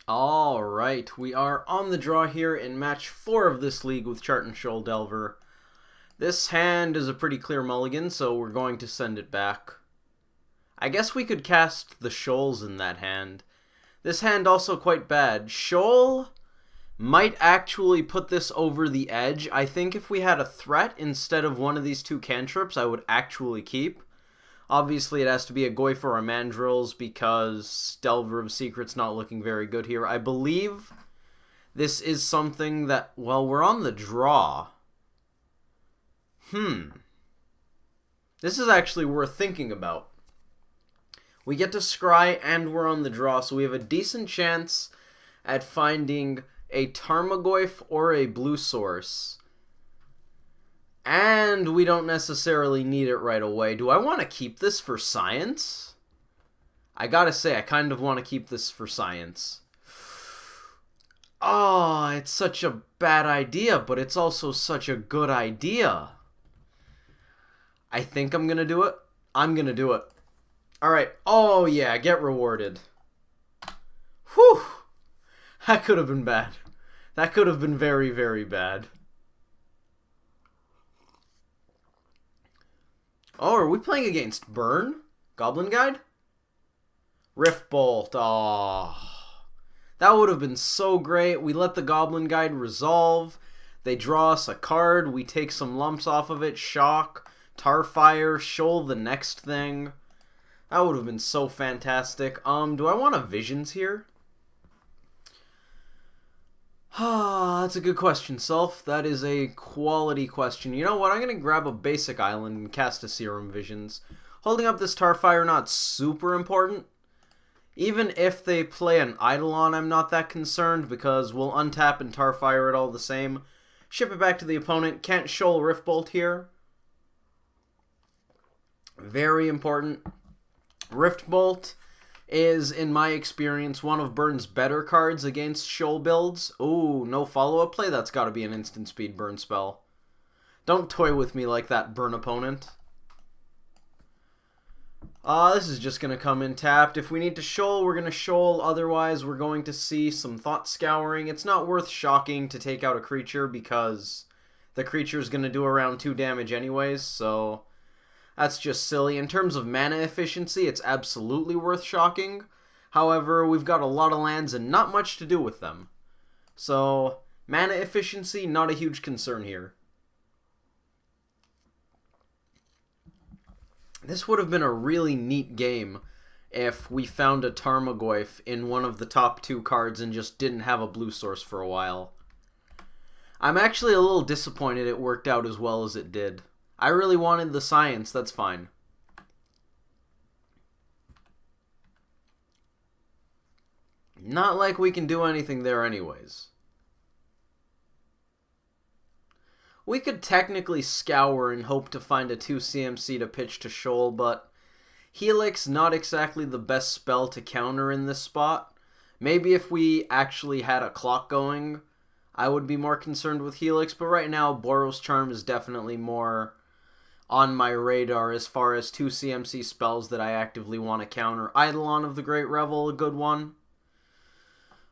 Alright, we are on the draw here in match 4 of this league with Chart and Shoal Delver. This hand is a pretty clear mulligan, so we're going to send it back. I guess we could cast the Shoals in that hand. This hand also quite bad. Shoal might actually put this over the edge. I think if we had a threat instead of one of these two cantrips, I would actually keep. Obviously, it has to be a Goyf or a Mandrills because Delver of Secret's not looking very good here. I believe this is something that, well, we're on the draw. This is actually worth thinking about. We get to scry and we're on the draw, so we have a decent chance at finding a Tarmogoyf or a blue source. And we don't necessarily need it right away. Do I want to keep this for science? I gotta say, I kind of want to keep this for science. Oh, it's such a bad idea, but it's also such a good idea. I think I'm gonna do it. I'm gonna do it. Alright. Oh, yeah, get rewarded. Whew. That could have been bad. That could have been very, very bad. Oh, are we playing against Burn? Goblin Guide? Rift Bolt. Oh, that would have been so great. We let the Goblin Guide resolve. They draw us a card. We take some lumps off of it. Shock. Tarfire. Shoal the next thing. That would have been so fantastic. Do I want a Visions here? That's a good question, Self. That is a quality question. You know what? I'm going to grab a basic island and cast a Serum Visions. Holding up this Tarfire, not super important. Even if they play an Eidolon, I'm not that concerned because we'll untap and Tarfire it all the same. Ship it back to the opponent. Can't Shoal Rift Bolt here. Very important. Rift Bolt is, in my experience, one of Burn's better cards against Shoal builds. Ooh, no follow-up play? That's got to be an instant speed Burn spell. Don't toy with me like that, Burn opponent. This is just going to come in tapped. If we need to Shoal, we're going to Shoal. Otherwise, we're going to see some Thought Scouring. It's not worth shocking to take out a creature because the creature is going to do around 2 damage anyways, so that's just silly. In terms of mana efficiency, it's absolutely worth shocking. However, we've got a lot of lands and not much to do with them. So, mana efficiency, not a huge concern here. This would have been a really neat game if we found a Tarmogoyf in one of the top 2 cards and just didn't have a blue source for a while. I'm actually a little disappointed it worked out as well as it did. I really wanted the science, that's fine. Not like we can do anything there anyways. We could technically scour and hope to find a 2 CMC to pitch to Shoal, but Helix not exactly the best spell to counter in this spot. Maybe if we actually had a clock going, I would be more concerned with Helix, but right now Boros Charm is definitely more on my radar as far as 2 CMC spells that I actively want to counter. Eidolon of the Great Revel, a good one.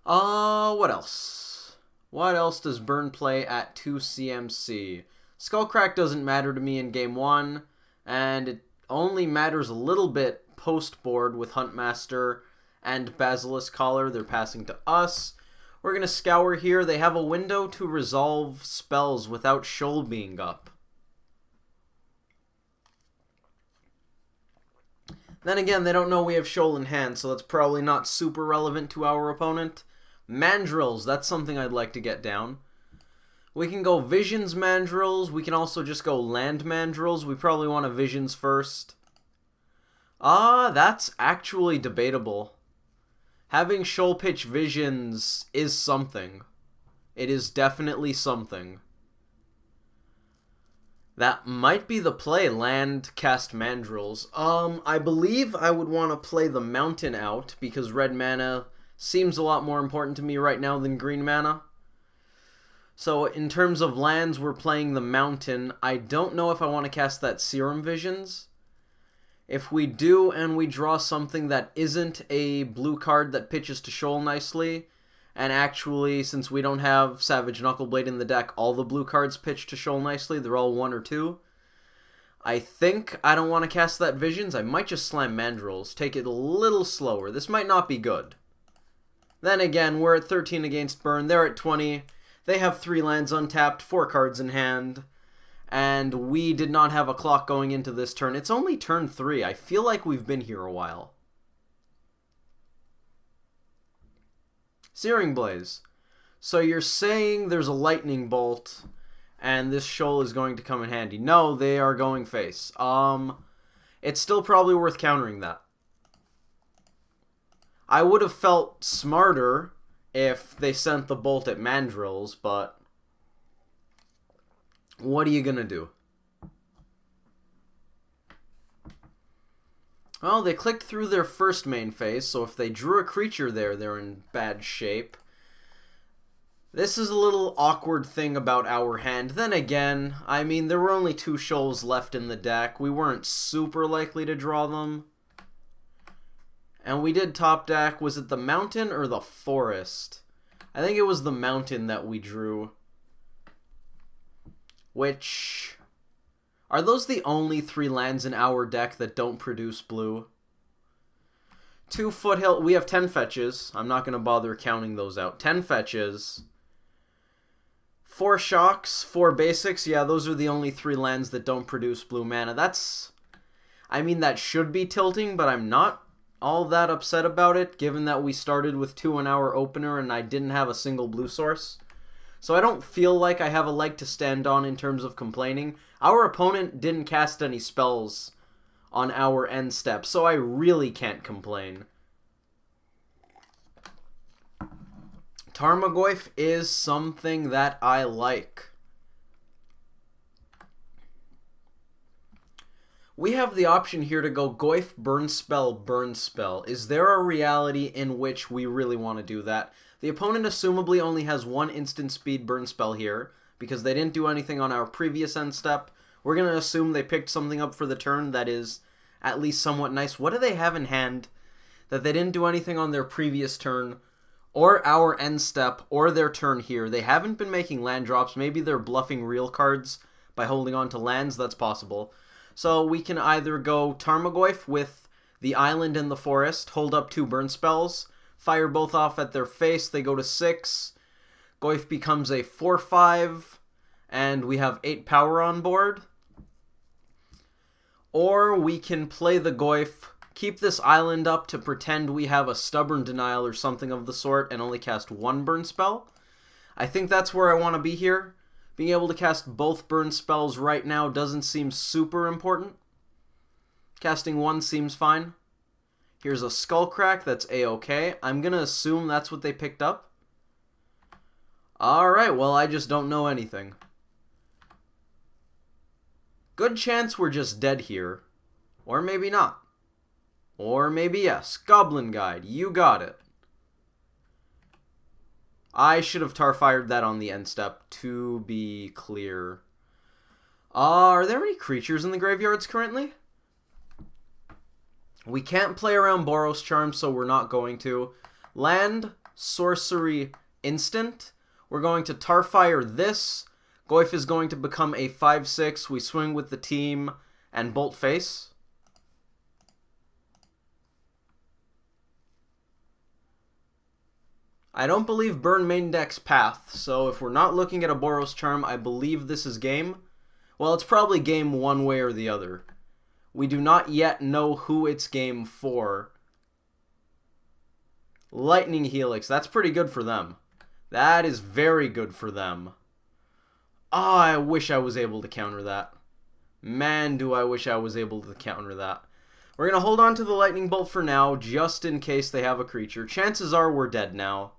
What else? What else does Burn play at 2 CMC? Skullcrack doesn't matter to me in game 1, and it only matters a little bit post-board with Huntmaster and Basilisk Collar. They're passing to us. We're going to scour here. They have a window to resolve spells without Shoal being up. Then again, they don't know we have Shoal in hand, so that's probably not super relevant to our opponent. Mandrills, that's something I'd like to get down. We can go Visions Mandrills. We can also just go Land Mandrills. We probably want a Visions first. That's actually debatable. Having Shoal pitch Visions is something. It is definitely something. That might be the play, land, cast Mandrills. I believe I would want to play the Mountain out, because red mana seems a lot more important to me right now than green mana. So in terms of lands, we're playing the Mountain. I don't know if I want to cast that Serum Visions. If we do and we draw something that isn't a blue card that pitches to Shoal nicely, And actually, since we don't have Savage Knuckleblade in the deck, all the blue cards pitch to Shoal nicely. They're all 1 or 2. I think I don't want to cast that Visions. I might just slam Mandrills. Take it a little slower. This might not be good. Then again, we're at 13 against Burn. They're at 20. They have 3 lands untapped, 4 cards in hand. And we did not have a clock going into this turn. It's only turn 3. I feel like we've been here a while. Searing Blaze. So you're saying there's a lightning bolt and this shoal is going to come in handy. No, they are going face. It's still probably worth countering that. I would have felt smarter if they sent the bolt at Mandrills, but what are you gonna do? Well, they clicked through their first main phase, so if they drew a creature there, they're in bad shape. This is a little awkward thing about our hand. Then again, I mean, there were only 2 shoals left in the deck. We weren't super likely to draw them. And we did top deck. Was it the mountain or the forest? I think it was the mountain that we drew. Which... Are those the only 3 lands in our deck that don't produce blue? 2 foothill... We have 10 fetches. I'm not going to bother counting those out. 10 fetches. 4 shocks, 4 basics. Yeah, those are the only 3 lands that don't produce blue mana. That's... I mean, that should be tilting, but I'm not all that upset about it, given that we started with 2 in our opener and I didn't have a single blue source. So I don't feel like I have a leg to stand on in terms of complaining. Our opponent didn't cast any spells on our end step, so I really can't complain. Tarmogoyf is something that I like. We have the option here to go Goyf, Burn Spell, Burn Spell. Is there a reality in which we really want to do that? The opponent assumably only has 1 instant speed Burn Spell here, because they didn't do anything on our previous end step. We're going to assume they picked something up for the turn that is at least somewhat nice. What do they have in hand that they didn't do anything on their previous turn, or our end step, or their turn here? They haven't been making land drops. Maybe they're bluffing real cards by holding on to lands. That's possible. So we can either go Tarmogoyf with the island and the forest, hold up 2 burn spells, fire both off at their face, they go to 6, Goyf becomes a 4/5, and we have 8 power on board. Or we can play the Goyf, keep this island up to pretend we have a stubborn denial or something of the sort, and only cast 1 burn spell. I think that's where I want to be here. Being able to cast both burn spells right now doesn't seem super important. Casting 1 seems fine. Here's a Skullcrack, that's A-okay. I'm going to assume that's what they picked up. Alright, well, I just don't know anything. Good chance we're just dead here. Or maybe not. Or maybe yes. Goblin Guide, you got it. I should have tar-fired that on the end step, to be clear. Are there any creatures in the graveyards currently? We can't play around Boros Charm, so we're not going to. Land, sorcery, instant. We're going to tar-fire this. Goyf is going to become a 5/6. We swing with the team and bolt face. I don't believe Burn main deck's path, so if we're not looking at a Boros Charm, I believe this is game. Well, it's probably game one way or the other. We do not yet know who it's game for. Lightning Helix, that's pretty good for them. That is very good for them. Ah, I wish I was able to counter that. Man, do I wish I was able to counter that. We're going to hold on to the Lightning Bolt for now, just in case they have a creature. Chances are we're dead now.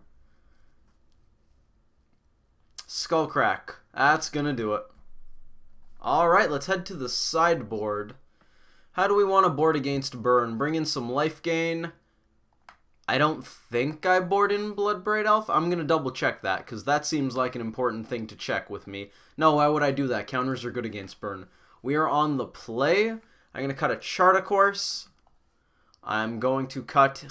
Skullcrack. That's going to do it. Alright, let's head to the sideboard. How do we want to board against Burn? Bring in some life gain. I don't think I board in Bloodbraid Elf. I'm going to double check that, because that seems like an important thing to check with me. No, why would I do that? Counters are good against Burn. We are on the play. I'm going to cut a Chart, of course. I'm going to cut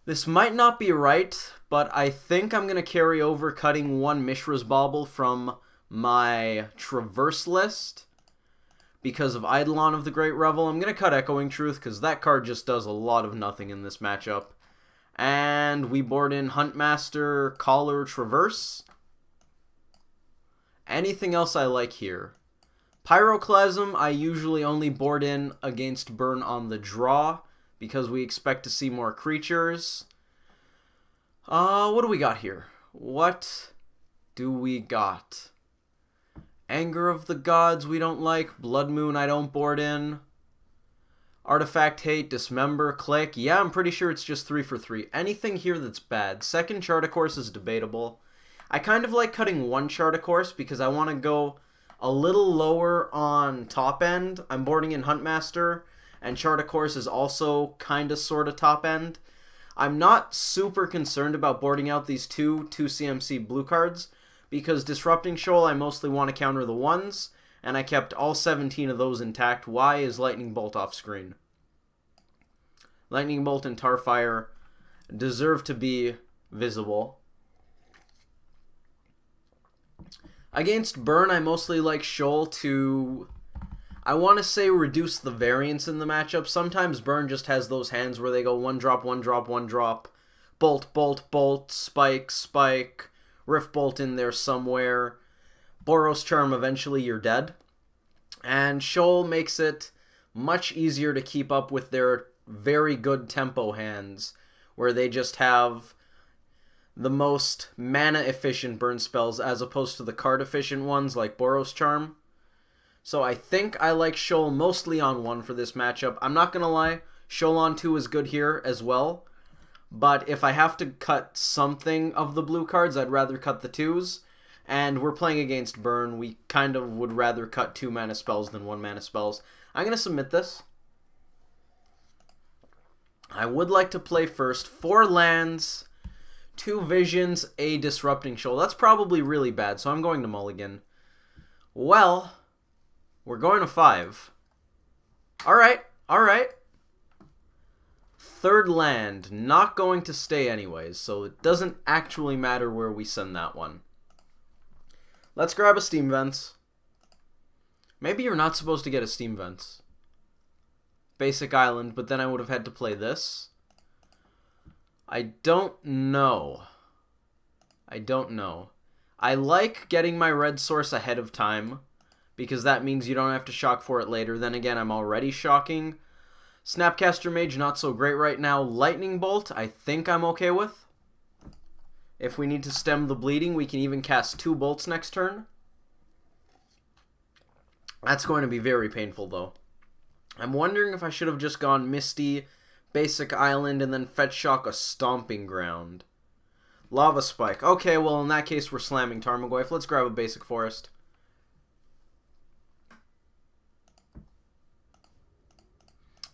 This might not be right, but I think I'm going to carry over cutting one Mishra's Bauble from my Traverse list because of Eidolon of the Great Revel. I'm going to cut Echoing Truth because that card just does a lot of nothing in this matchup. And we board in Huntmaster, Collar, Traverse. Anything else I like here? Pyroclasm I usually only board in against Burn on the draw because we expect to see more creatures. What do we got here? What do we got? Anger of the Gods we don't like. Blood Moon I don't board in. Artifact Hate, Dismember, Click. Yeah, I'm pretty sure it's just 3 for 3. Anything here that's bad. Second Chart of Course is debatable. I kind of like cutting one Chart of Course because I want to go a little lower on top end. I'm boarding in Huntmaster, and Chart of Course is also kind of sort of top end. I'm not super concerned about boarding out these two CMC blue cards because Disrupting Shoal I mostly want to counter the ones, and I kept all 17 of those intact. Why is Lightning Bolt off screen? Lightning Bolt and Tarfire deserve to be visible. Against Burn, I mostly like Shoal to, I want to say, reduce the variance in the matchup. Sometimes Burn just has those hands where they go 1 drop, 1 drop, 1 drop, Bolt, Bolt, Bolt, Spike, Spike, Rift Bolt in there somewhere, Boros Charm, eventually you're dead. And Shoal makes it much easier to keep up with their very good tempo hands, where they just have the most mana-efficient burn spells as opposed to the card-efficient ones like Boros Charm. So I think I like Shoal mostly on 1 for this matchup. I'm not going to lie, Shoal on 2 is good here as well. But if I have to cut something of the blue cards, I'd rather cut the 2s. And we're playing against Burn. We kind of would rather cut 2 mana spells than 1 mana spells. I'm going to submit this. I would like to play first 4 lands, 2 Visions, a Disrupting Shoal. That's probably really bad, so I'm going to mulligan. Well, we're going to 5. Alright, alright. 3rd land, not going to stay anyways, so it doesn't actually matter where we send that one. Let's grab a Steam Vents. Maybe you're not supposed to get a Steam Vents. Basic Island, but then I would have had to play this. I don't know. I like getting my red source ahead of time, because that means you don't have to shock for it later. Then again, I'm already shocking. Snapcaster Mage, not so great right now. Lightning Bolt, I think I'm okay with. If we need to stem the bleeding, we can even cast 2 bolts next turn. That's going to be very painful, though. I'm wondering if I should have just gone Misty, Basic Island, and then Fetch Shock a Stomping Ground. Lava Spike. Okay, well, in that case, we're slamming Tarmogoyf. Let's grab a Basic Forest.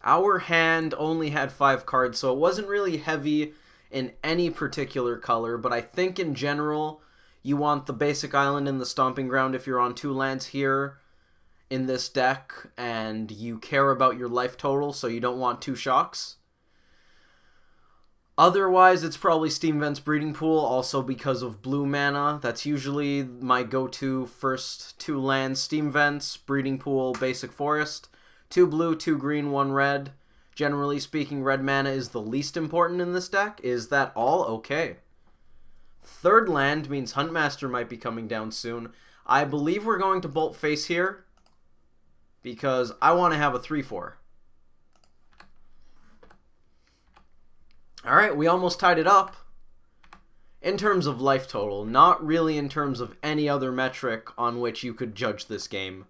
Our hand only had 5 cards, so it wasn't really heavy in any particular color, but I think in general, you want the Basic Island and the Stomping Ground if you're on 2 lands here in this deck, and you care about your life total, so you don't want 2 shocks. Otherwise, it's probably Steam Vents Breeding Pool, also because of blue mana. That's usually my go-to first 2 lands. Steam Vents, Breeding Pool, Basic Forest. 2 blue, 2 green, 1 red. Generally speaking, red mana is the least important in this deck. Is that all? Okay. 3rd land means Huntmaster might be coming down soon. I believe we're going to Bolt Face here, because I want to have a 3-4. Alright, we almost tied it up. In terms of life total, not really in terms of any other metric on which you could judge this game.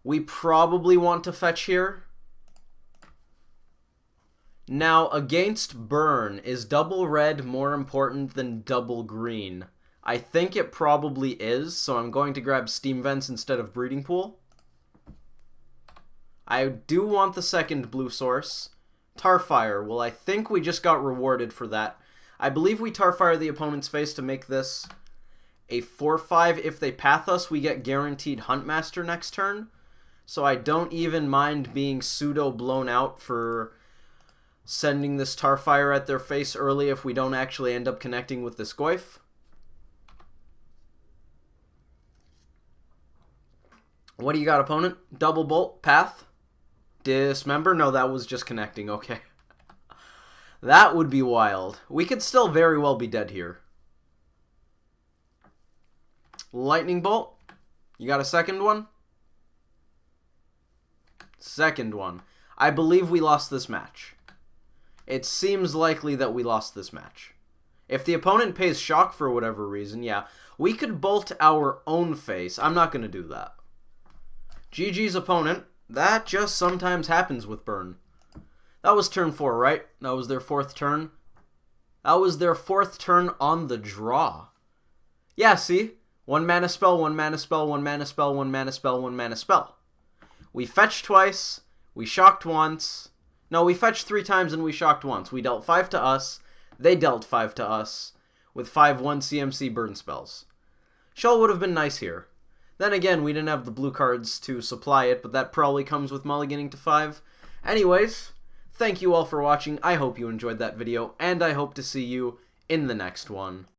We probably want to fetch here. Now, against Burn, is double red more important than double green? I think it probably is, so I'm going to grab Steam Vents instead of Breeding Pool. I do want the second blue source. Tarfire. Well, I think we just got rewarded for that. I believe we Tarfire the opponent's face to make this a 4-5. If they path us, we get guaranteed Huntmaster next turn. So I don't even mind being pseudo blown out for sending this Tarfire at their face early if we don't actually end up connecting with this Goyf. What do you got, opponent? Double Bolt, Path, Dismember? No, that was just connecting, okay. That would be wild. We could still very well be dead here. Lightning Bolt. You got a second one? Second one. I believe we lost this match. It seems likely that we lost this match. If the opponent pays Shock for whatever reason, yeah, we could bolt our own face. I'm not going to do that. GG's opponent. That just sometimes happens with Burn. That was turn 4, right? That was their 4th turn. That was their 4th turn on the draw. Yeah, see? 1 mana spell, 1 mana spell, 1 mana spell, 1 mana spell, 1 mana spell. We fetched twice. We shocked once. No, we fetched 3 times and we shocked once. We dealt 5 to us. They dealt 5 to us with 5 1 CMC burn spells. Shoal would have been nice here. Then again, we didn't have the blue cards to supply it, but that probably comes with mulliganing to 5. Anyways, thank you all for watching. I hope you enjoyed that video, and I hope to see you in the next one.